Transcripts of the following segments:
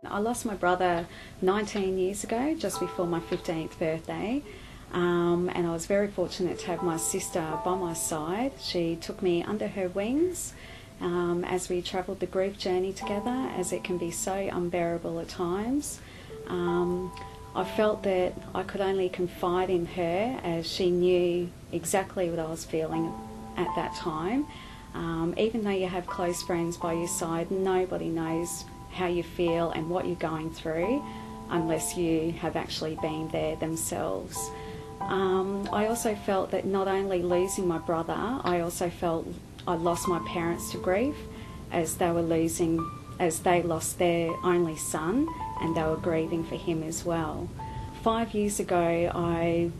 I lost my brother 19 years ago, just before my 15th birthday, and I was very fortunate to have my sister by my side. She took me under her wings as we travelled the grief journey together, as it can be so unbearable at times. I felt that I could only confide in her, as she knew exactly what I was feeling at that time. Even though you have close friends by your side, nobody knows how you feel and what you're going through unless you have actually been there themselves. I also felt that not only losing my brother, I also felt I lost my parents to grief, as they lost their only son and they were grieving for him as well. 5 years ago, I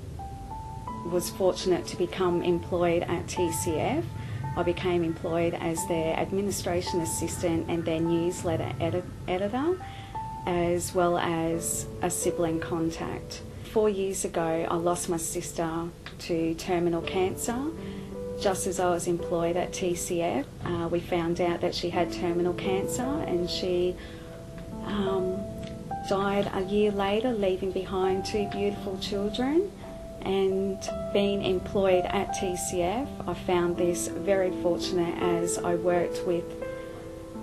was fortunate to become employed at TCF. I became employed as their administration assistant and their newsletter editor, as well as a sibling contact. 4 years ago, I lost my sister to terminal cancer. Just as I was employed at TCF, we found out that she had terminal cancer, and she died a year later, leaving behind 2 beautiful children. And being employed at TCF, I found this very fortunate, as I worked with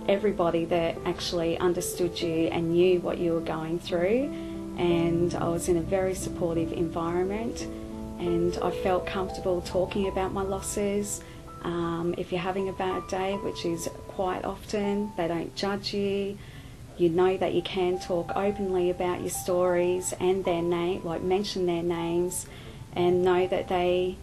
everybody that actually understood you and knew what you were going through, and I was in a very supportive environment, and I felt comfortable talking about my losses. If you're having a bad day, which is quite often, they don't judge you. You know that you can talk openly about your stories and their name, like mention their names, and know that they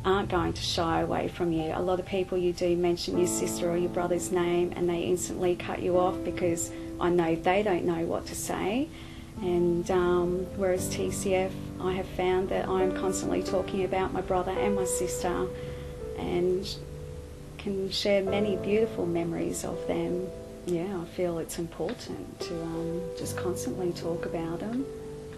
aren't going to shy away from you. A lot of people, you do mention your sister or your brother's name and they instantly cut you off, because I know they don't know what to say. And whereas TCF, I have found that I'm constantly talking about my brother and my sister, and can share many beautiful memories of them. Yeah, I feel it's important to just constantly talk about them.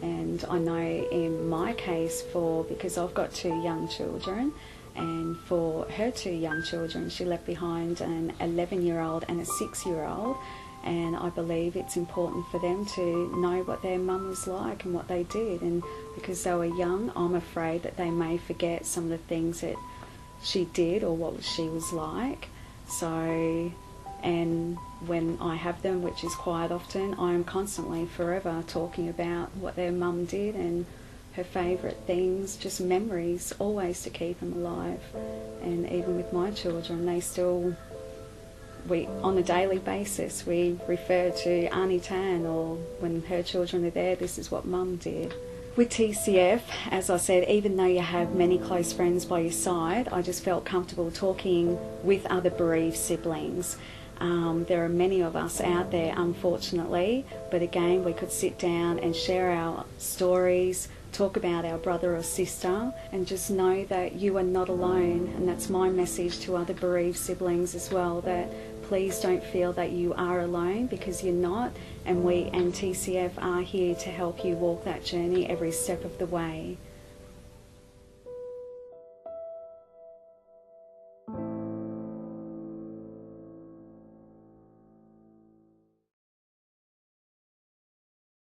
And I know in my case, because I've got 2 young children, and for her 2 young children, she left behind an 11-year-old and a 6-year-old, and I believe it's important for them to know what their mum was like and what they did. And because they were young, I'm afraid that they may forget some of the things that she did or what she was like. So, and when I have them, which is quite often, I am constantly, forever talking about what their mum did and her favourite things, just memories, always to keep them alive. And even with my children, they still, on a daily basis, we refer to Auntie Tan, or when her children are there, this is what Mum did. With TCF, as I said, even though you have many close friends by your side, I just felt comfortable talking with other bereaved siblings. There are many of us out there, unfortunately, but again, we could sit down and share our stories, talk about our brother or sister, and just know that you are not alone. And that's my message to other bereaved siblings as well, that please don't feel that you are alone, because you're not, and we and TCF are here to help you walk that journey every step of the way.